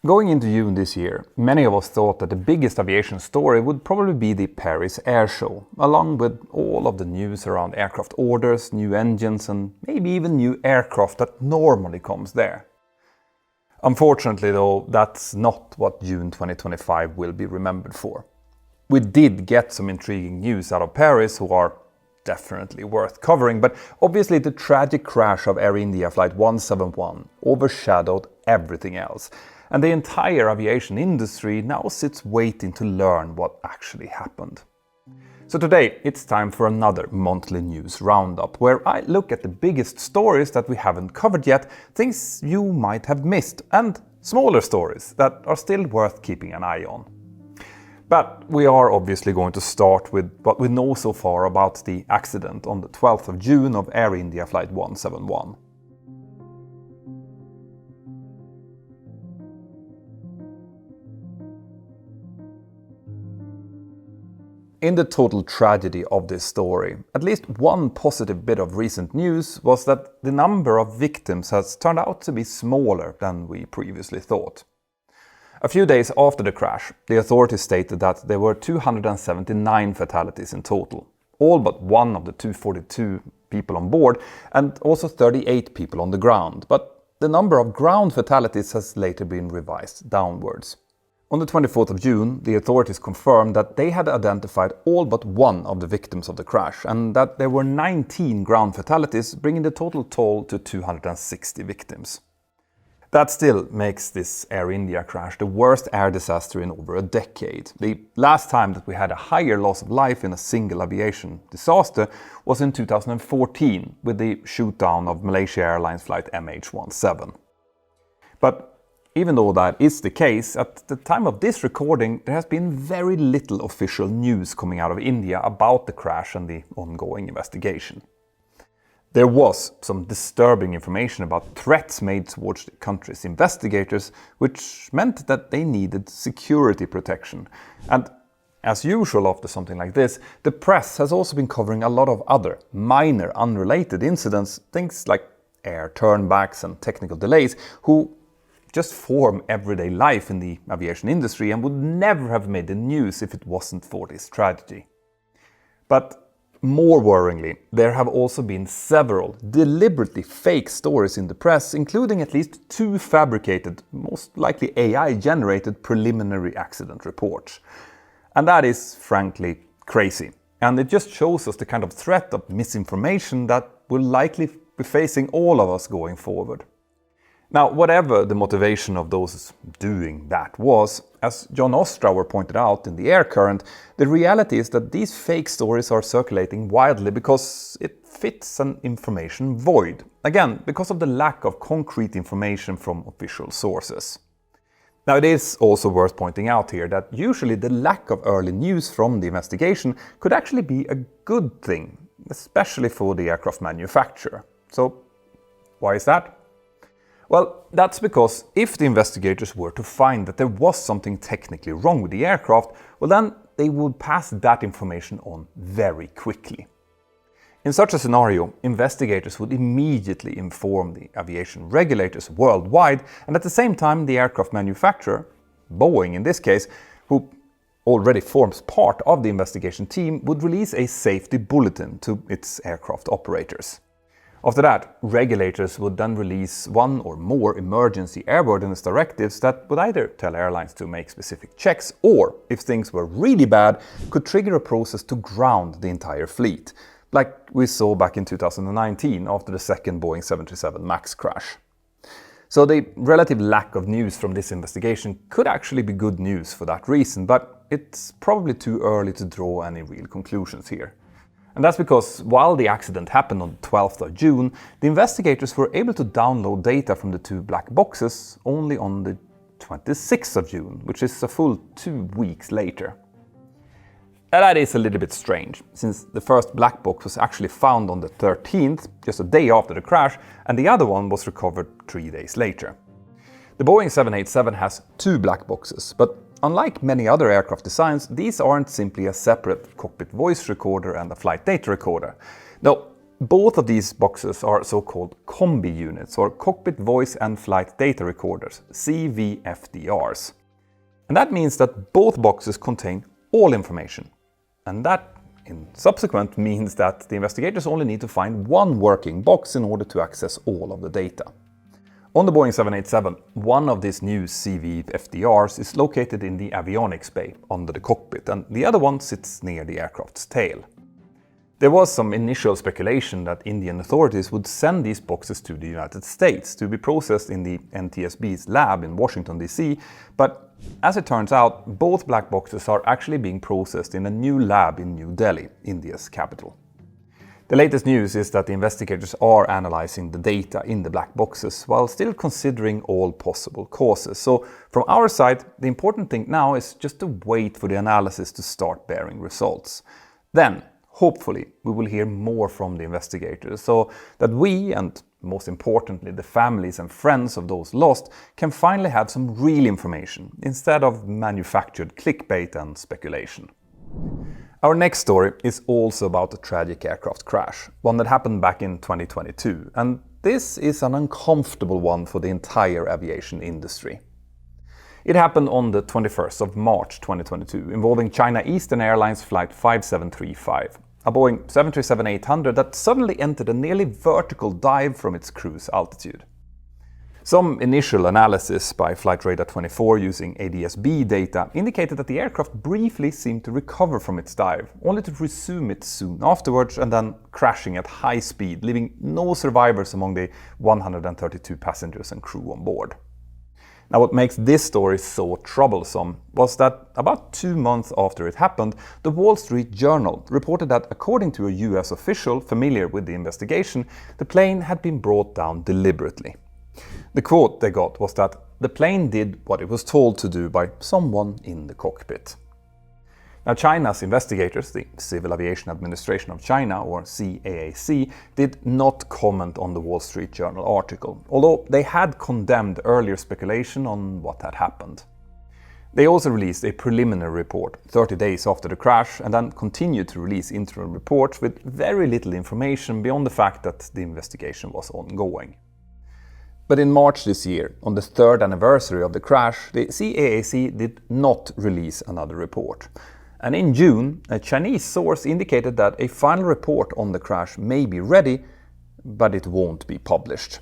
Going into June this year, many of us thought that the biggest aviation story would probably be the Paris Air Show, along with all of the news around aircraft orders, new engines and maybe even new aircraft that normally comes there. Unfortunately though, that's not what June 2025 will be remembered for. We did get some intriguing news out of Paris who are definitely worth covering, but obviously the tragic crash of Air India Flight 171 overshadowed everything else. And the entire aviation industry now sits waiting to learn what actually happened. So today it's time for another monthly news roundup, where I look at the biggest stories that we haven't covered yet, things you might have missed, and smaller stories that are still worth keeping an eye on. But we are obviously going to start with what we know so far about the accident on the 12th of June of Air India Flight 171. In the total tragedy of this story, at least one positive bit of recent news was that the number of victims has turned out to be smaller than we previously thought. A few days after the crash, the authorities stated that there were 279 fatalities in total, all but one of the 242 people on board and also 38 people on the ground, but the number of ground fatalities has later been revised downwards. On the 24th of June, the authorities confirmed that they had identified all but one of the victims of the crash and that there were 19 ground fatalities, bringing the total toll to 260 victims. That still makes this Air India crash the worst air disaster in over a decade. The last time that we had a higher loss of life in a single aviation disaster was in 2014 with the shoot-down of Malaysia Airlines flight MH17. But even though that is the case, at the time of this recording there has been very little official news coming out of India about the crash and the ongoing investigation. There was some disturbing information about threats made towards the country's investigators, which meant that they needed security protection. And as usual after something like this, the press has also been covering a lot of other minor unrelated incidents, things like air turnbacks and technical delays, who just form everyday life in the aviation industry and would never have made the news if it wasn't for this tragedy. But more worryingly, there have also been several deliberately fake stories in the press, including at least 2 fabricated, most likely AI-generated preliminary accident reports. And that is frankly crazy. And it just shows us the kind of threat of misinformation that will likely be facing all of us going forward. Now, whatever the motivation of those doing that was, as John Ostrauer pointed out in The Air Current, the reality is that these fake stories are circulating widely because it fits an information void. Again, because of the lack of concrete information from official sources. Now, it is also worth pointing out here that usually the lack of early news from the investigation could actually be a good thing, especially for the aircraft manufacturer. So, why is that? Well, that's because if the investigators were to find that there was something technically wrong with the aircraft, well then they would pass that information on very quickly. In such a scenario, investigators would immediately inform the aviation regulators worldwide, and at the same time the aircraft manufacturer, Boeing in this case, who already forms part of the investigation team, would release a safety bulletin to its aircraft operators. After that, regulators would then release one or more emergency airworthiness directives that would either tell airlines to make specific checks or, if things were really bad, could trigger a process to ground the entire fleet, like we saw back in 2019 after the second Boeing 737 MAX crash. So the relative lack of news from this investigation could actually be good news for that reason, but it's probably too early to draw any real conclusions here. And that's because while the accident happened on the 12th of June, the investigators were able to download data from the 2 black boxes only on the 26th of June, which is a full 2 weeks later. And that is a little bit strange, since the first black box was actually found on the 13th, just a day after the crash, and the other one was recovered 3 days later. The Boeing 787 has 2 black boxes, but unlike many other aircraft designs, these aren't simply a separate cockpit voice recorder and a flight data recorder. No, Both of these boxes are so-called combi units, or cockpit voice and flight data recorders, CVFDRs. And that means that both boxes contain all information. And that, in subsequent, means that the investigators only need to find one working box in order to access all of the data. On the Boeing 787, one of these new CVFDRs is located in the avionics bay under the cockpit, and the other one sits near the aircraft's tail. There was some initial speculation that Indian authorities would send these boxes to the United States to be processed in the NTSB's lab in Washington, D.C., but as it turns out, both black boxes are actually being processed in a new lab in New Delhi, India's capital. The latest news is that the investigators are analyzing the data in the black boxes while still considering all possible causes. So from our side, the important thing now is just to wait for the analysis to start bearing results. Then, hopefully, we will hear more from the investigators so that we, and most importantly the families and friends of those lost, can finally have some real information instead of manufactured clickbait and speculation. Our next story is also about a tragic aircraft crash, one that happened back in 2022, and this is an uncomfortable one for the entire aviation industry. It happened on the 21st of March 2022, involving China Eastern Airlines Flight 5735, a Boeing 737-800 that suddenly entered a nearly vertical dive from its cruise altitude. Some initial analysis by Flight Radar 24 using ADS-B data indicated that the aircraft briefly seemed to recover from its dive, only to resume it soon afterwards and then crashing at high speed, leaving no survivors among the 132 passengers and crew on board. Now, what makes this story so troublesome was that about 2 months after it happened, the Wall Street Journal reported that, according to a US official familiar with the investigation, the plane had been brought down deliberately. The quote they got was that the plane did what it was told to do by someone in the cockpit. Now, China's investigators, the Civil Aviation Administration of China, or CAAC, did not comment on the Wall Street Journal article, although they had condemned earlier speculation on what had happened. They also released a preliminary report 30 days after the crash and then continued to release interim reports with very little information beyond the fact that the investigation was ongoing. But in March this year, on the 3rd anniversary of the crash, the CAAC did not release another report. And in June, a Chinese source indicated that a final report on the crash may be ready, but it won't be published.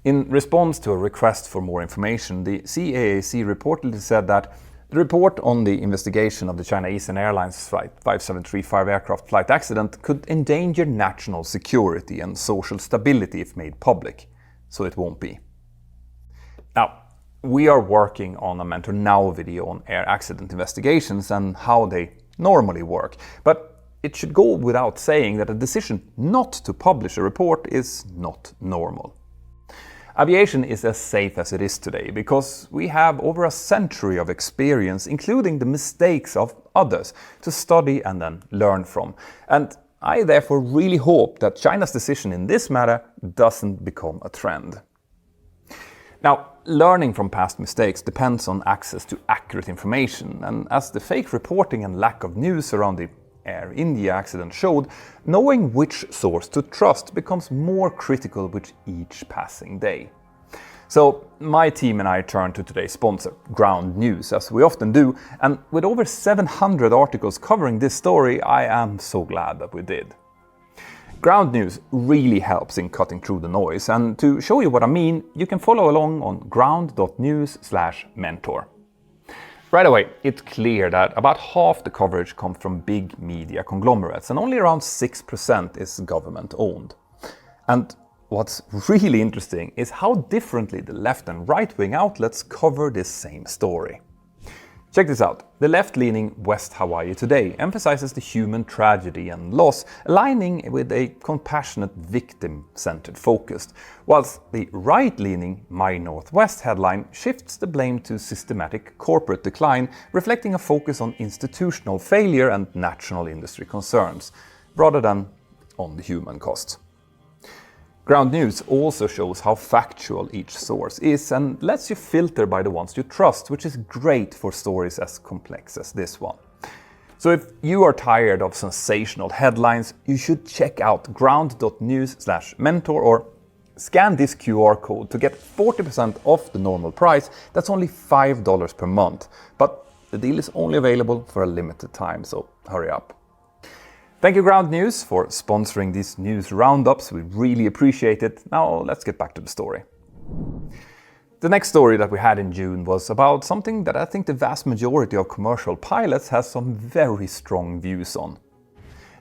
In response to a request for more information, the CAAC reportedly said that the report on the investigation of the China Eastern Airlines Flight 5735 aircraft flight accident could endanger national security and social stability if made public. So it won't be. Now, we are working on a Mentour Now video on air accident investigations and how they normally work, but it should go without saying that a decision not to publish a report is not normal. Aviation is as safe as it is today because we have over a century of experience, including the mistakes of others, to study and then learn from. And I therefore really hope that China's decision in this matter doesn't become a trend. Now, learning from past mistakes depends on access to accurate information, and as the fake reporting and lack of news around the Air India accident showed, knowing which source to trust becomes more critical with each passing day. So my team and I turn to today's sponsor, Ground News, as we often do, and with over 700 articles covering this story, I am so glad that we did. Ground News really helps in cutting through the noise, and to show you what I mean, you can follow along on ground.news/mentor. Right away, it's clear that about half the coverage comes from big media conglomerates, and only around 6% is government-owned. And what's really interesting is how differently the left and right-wing outlets cover this same story. Check this out. The left-leaning West Hawaii Today emphasizes the human tragedy and loss, aligning with a compassionate, victim-centered focus, whilst the right-leaning My Northwest headline shifts the blame to systematic corporate decline, reflecting a focus on institutional failure and national industry concerns, rather than on the human cost. Ground News also shows how factual each source is and lets you filter by the ones you trust, which is great for stories as complex as this one. So if you are tired of sensational headlines, you should check out ground.news/mentor or scan this QR code to get 40% off the normal price. That's only $5 per month. But the deal is only available for a limited time, so hurry up. Thank you Ground News for sponsoring these news roundups. We really appreciate it. Now let's get back to the story. The next story that we had in June was about something that I think the vast majority of commercial pilots has some very strong views on.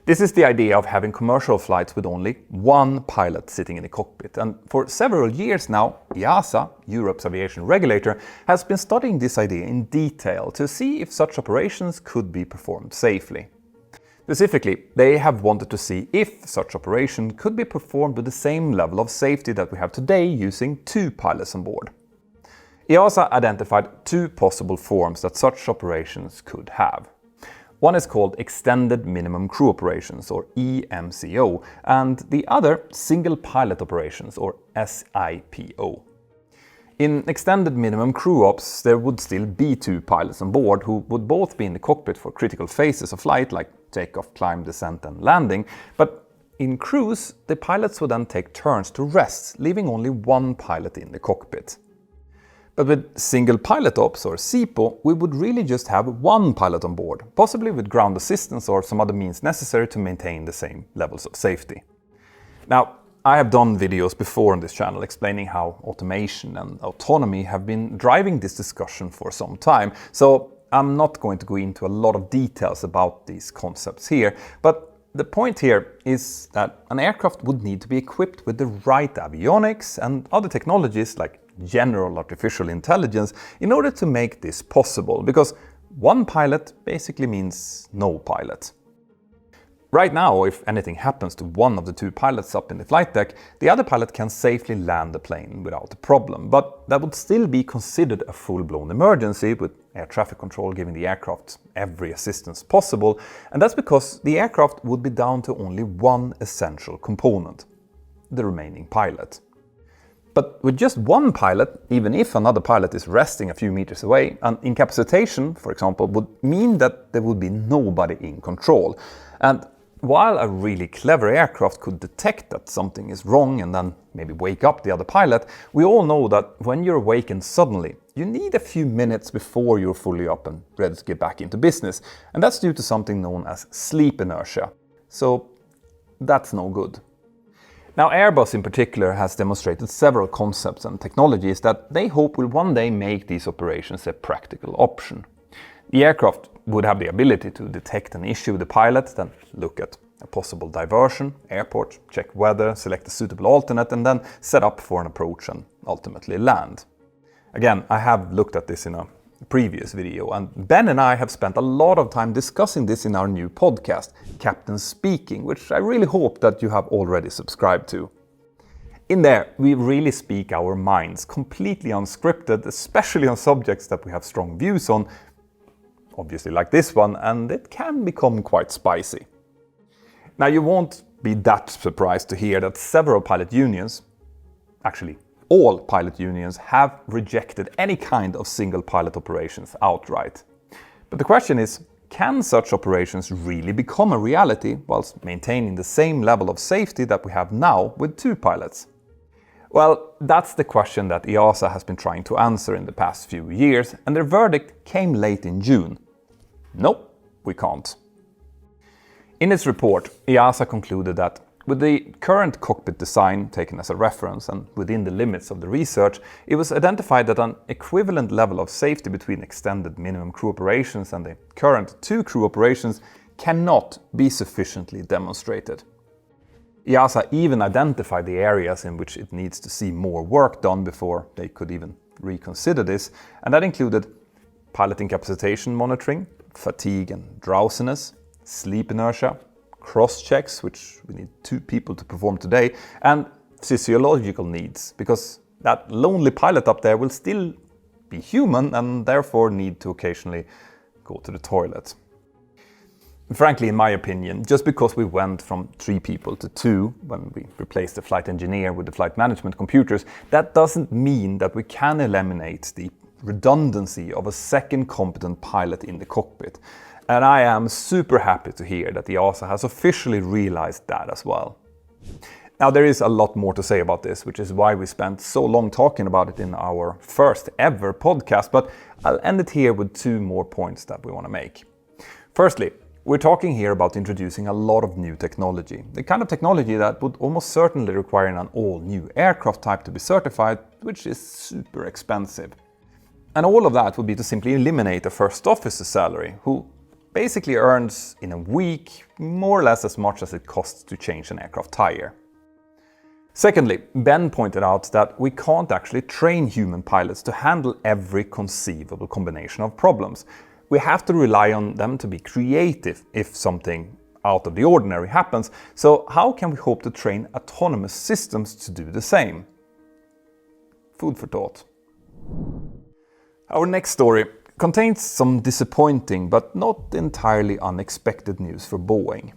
This is the idea of having commercial flights with only one pilot sitting in the cockpit. And for several years now, EASA, Europe's aviation regulator, has been studying this idea in detail to see if such operations could be performed safely. Specifically, they have wanted to see if such operation could be performed with the same level of safety that we have today using two pilots on board. EASA identified two possible forms that such operations could have. One is called Extended Minimum Crew Operations, or EMCO, and the other Single Pilot Operations, or SIPO. In Extended Minimum Crew Ops, there would still be two pilots on board who would both be in the cockpit for critical phases of flight, like takeoff, climb, descent and landing, but in cruise, the pilots would then take turns to rest, leaving only one pilot in the cockpit. But with Single Pilot Ops, or SIPO, we would really just have one pilot on board, possibly with ground assistance or some other means necessary to maintain the same levels of safety. Now, I have done videos before on this channel explaining how automation and autonomy have been driving this discussion for some time, so I'm not going to go into a lot of details about these concepts here, but the point here is that an aircraft would need to be equipped with the right avionics and other technologies like general artificial intelligence in order to make this possible, because one pilot basically means no pilot. Right now, if anything happens to one of the two pilots up in the flight deck, the other pilot can safely land the plane without a problem, but that would still be considered a full-blown emergency, with air traffic control giving the aircraft every assistance possible, and that's because the aircraft would be down to only one essential component: the remaining pilot. But with just one pilot, even if another pilot is resting a few meters away, an incapacitation, for example, would mean that there would be nobody in control. And while a really clever aircraft could detect that something is wrong and then maybe wake up the other pilot, we all know that when you're awakened suddenly, you need a few minutes before you're fully up and ready to get back into business. And that's due to something known as sleep inertia. So that's no good. Now, Airbus in particular has demonstrated several concepts and technologies that they hope will one day make these operations a practical option. The aircraft would have the ability to detect an issue with the pilot, then look at a possible diversion, airport, check weather, select a suitable alternate, and then set up for an approach and ultimately land. Again, I have looked at this in a previous video, and Ben and I have spent a lot of time discussing this in our new podcast, Captain Speaking, which I really hope that you have already subscribed to. In there, we really speak our minds, completely unscripted, especially on subjects that we have strong views on, obviously like this one, and it can become quite spicy. Now, you won't be that surprised to hear that several pilot unions, actually all pilot unions, have rejected any kind of single pilot operations outright. But the question is, can such operations really become a reality whilst maintaining the same level of safety that we have now with two pilots? Well, that's the question that EASA has been trying to answer in the past few years, and their verdict came late in June. Nope, we can't. In its report, EASA concluded that with the current cockpit design taken as a reference and within the limits of the research, it was identified that an equivalent level of safety between extended minimum crew operations and the current two crew operations cannot be sufficiently demonstrated. EASA even identified the areas in which it needs to see more work done before they could even reconsider this, and that included pilot incapacitation monitoring, fatigue and drowsiness, sleep inertia, cross-checks, which we need two people to perform today, and physiological needs, because that lonely pilot up there will still be human and therefore need to occasionally go to the toilet. Frankly, in my opinion, just because we went from 3 people to 2 when we replaced the flight engineer with the flight management computers, that doesn't mean that we can eliminate the redundancy of a second competent pilot in the cockpit. And I am super happy to hear that the EASA has officially realized that as well. Now, there is a lot more to say about this, which is why we spent so long talking about it in our first ever podcast, but I'll end it here with 2 more points that we want to make. Firstly, we're talking here about introducing a lot of new technology, the kind of technology that would almost certainly require an all-new aircraft type to be certified, which is super expensive. And all of that would be to simply eliminate a first officer salary, who basically earns in a week more or less as much as it costs to change an aircraft tire. Secondly, Ben pointed out that we can't actually train human pilots to handle every conceivable combination of problems. We have to rely on them to be creative if something out of the ordinary happens. So how can we hope to train autonomous systems to do the same? Food for thought. Our next story contains some disappointing but not entirely unexpected news for Boeing.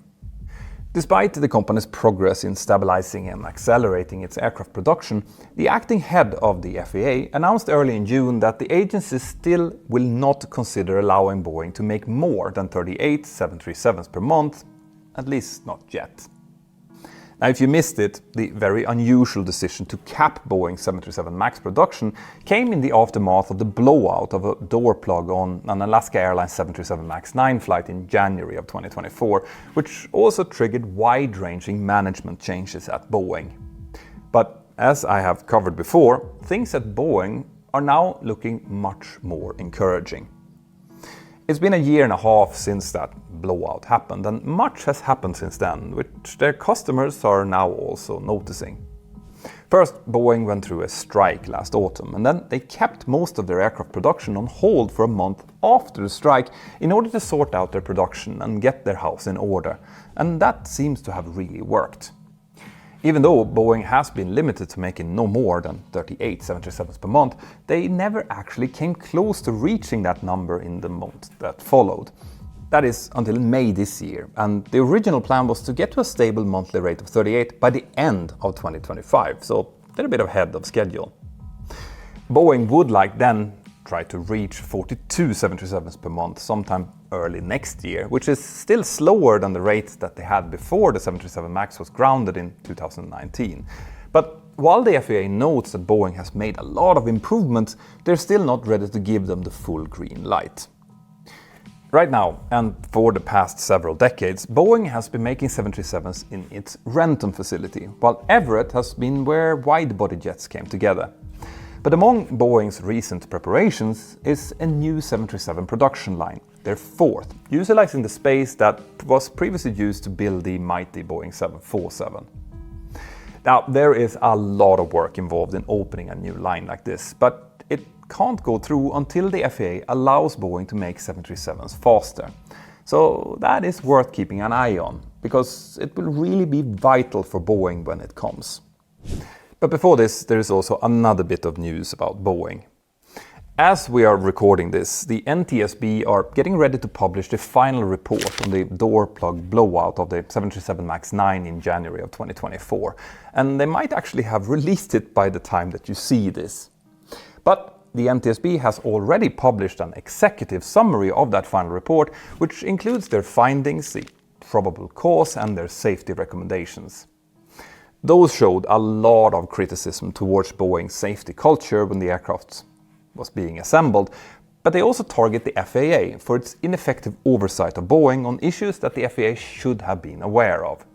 Despite the company's progress in stabilizing and accelerating its aircraft production, the acting head of the FAA announced early in June that the agency still will not consider allowing Boeing to make more than 38 737s per month, at least not yet. Now, if you missed it, the very unusual decision to cap Boeing 737 MAX production came in the aftermath of the blowout of a door plug on an Alaska Airlines 737 MAX 9 flight in January of 2024, which also triggered wide-ranging management changes at Boeing. But as I have covered before, things at Boeing are now looking much more encouraging. It's been a year and a half since that blowout happened, and much has happened since then, which their customers are now also noticing. First, Boeing went through a strike last autumn, and then they kept most of their aircraft production on hold for a month after the strike in order to sort out their production and get their house in order, and that seems to have really worked. Even though Boeing has been limited to making no more than 38 737s per month, they never actually came close to reaching that number in the month that followed. That is until May this year, and the original plan was to get to a stable monthly rate of 38 by the end of 2025, so a little bit ahead of schedule. Boeing would then try to reach 42 737s per month sometime early next year, which is still slower than the rates that they had before the 737 MAX was grounded in 2019. But while the FAA notes that Boeing has made a lot of improvements, they're still not ready to give them the full green light. Right now, and for the past several decades, Boeing has been making 737s in its Renton facility, while Everett has been where wide-body jets came together. But among Boeing's recent preparations is a new 737 production line, their 4th, utilizing the space that was previously used to build the mighty Boeing 747. Now, there is a lot of work involved in opening a new line like this, but it can't go through until the FAA allows Boeing to make 737s faster. So that is worth keeping an eye on, because it will really be vital for Boeing when it comes. But before this, there is also another bit of news about Boeing. As we are recording this, the NTSB are getting ready to publish the final report on the door plug blowout of the 737 MAX 9 in January of 2024, and they might actually have released it by the time that you see this. But the NTSB has already published an executive summary of that final report, which includes their findings, the probable cause, and their safety recommendations. Those showed a lot of criticism towards Boeing's safety culture when the aircraft was being assembled, but they also target the FAA for its ineffective oversight of Boeing on issues that the FAA should have been aware of.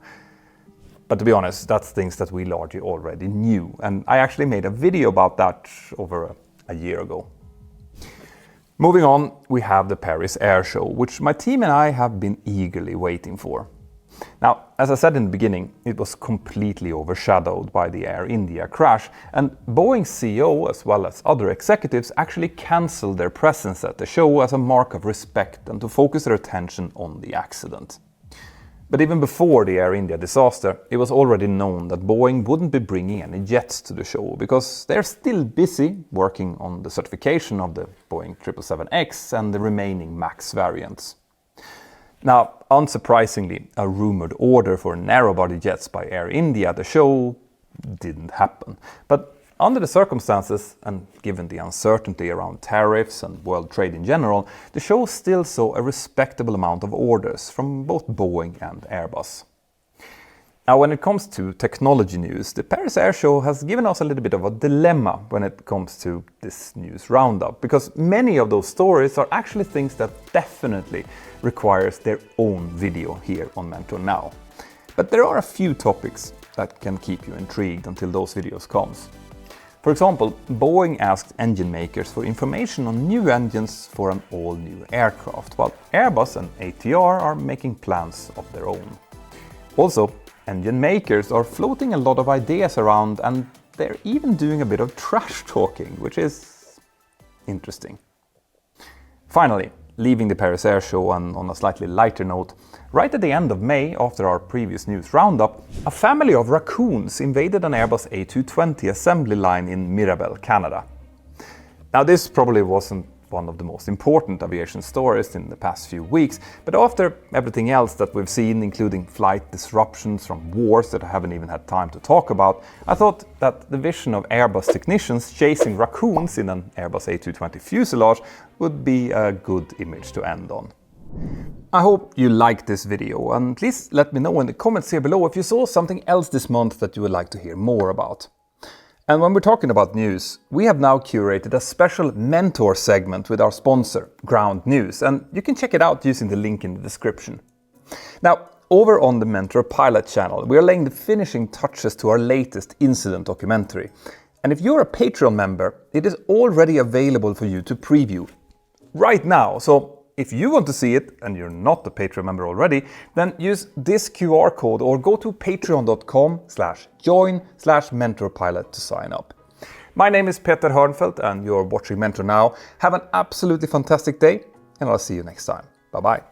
But to be honest, that's things that we largely already knew, and I actually made a video about that over a year ago. Moving on, we have the Paris Air Show, which my team and I have been eagerly waiting for. Now, as I said in the beginning, it was completely overshadowed by the Air India crash, and Boeing's CEO as well as other executives actually cancelled their presence at the show as a mark of respect and to focus their attention on the accident. But even before the Air India disaster, it was already known that Boeing wouldn't be bringing any jets to the show because they're still busy working on the certification of the Boeing 777X and the remaining MAX variants. Now, unsurprisingly, a rumored order for narrow-body jets by Air India at the show didn't happen. But Under the circumstances, and given the uncertainty around tariffs and world trade in general, the show still saw a respectable amount of orders from both Boeing and Airbus. Now, when it comes to technology news, the Paris Air Show has given us a little bit of a dilemma when it comes to this news roundup, because many of those stories are actually things that definitely requires their own video here on Mentour Now. But there are a few topics that can keep you intrigued until those videos comes. For example, Boeing asked engine makers for information on new engines for an all-new aircraft, while Airbus and ATR are making plans of their own. Also, engine makers are floating a lot of ideas around, and they're even doing a bit of trash talking, which is interesting. Finally, leaving the Paris Air Show and on a slightly lighter note, right at the end of May, after our previous news roundup, a family of raccoons invaded an Airbus A220 assembly line in Mirabel, Canada. Now, this probably wasn't one of the most important aviation stories in the past few weeks, but after everything else that we've seen, including flight disruptions from wars that I haven't even had time to talk about, I thought that the vision of Airbus technicians chasing raccoons in an Airbus A220 fuselage would be a good image to end on. I hope you liked this video, and please let me know in the comments here below if you saw something else this month that you would like to hear more about. And when we're talking about news, we have now curated a special Mentour segment with our sponsor, Ground News, and you can check it out using the link in the description. Now, over on the Mentour Pilot channel, we are laying the finishing touches to our latest incident documentary. And if you're a Patreon member, it is already available for you to preview right now. So if you want to see it, and you're not a Patreon member already, then use this QR code or go to patreon.com/join/mentorpilot to sign up. My name is Peter Hörnfeldt and you're watching Mentour Now. Have an absolutely fantastic day, and I'll see you next time. Bye bye.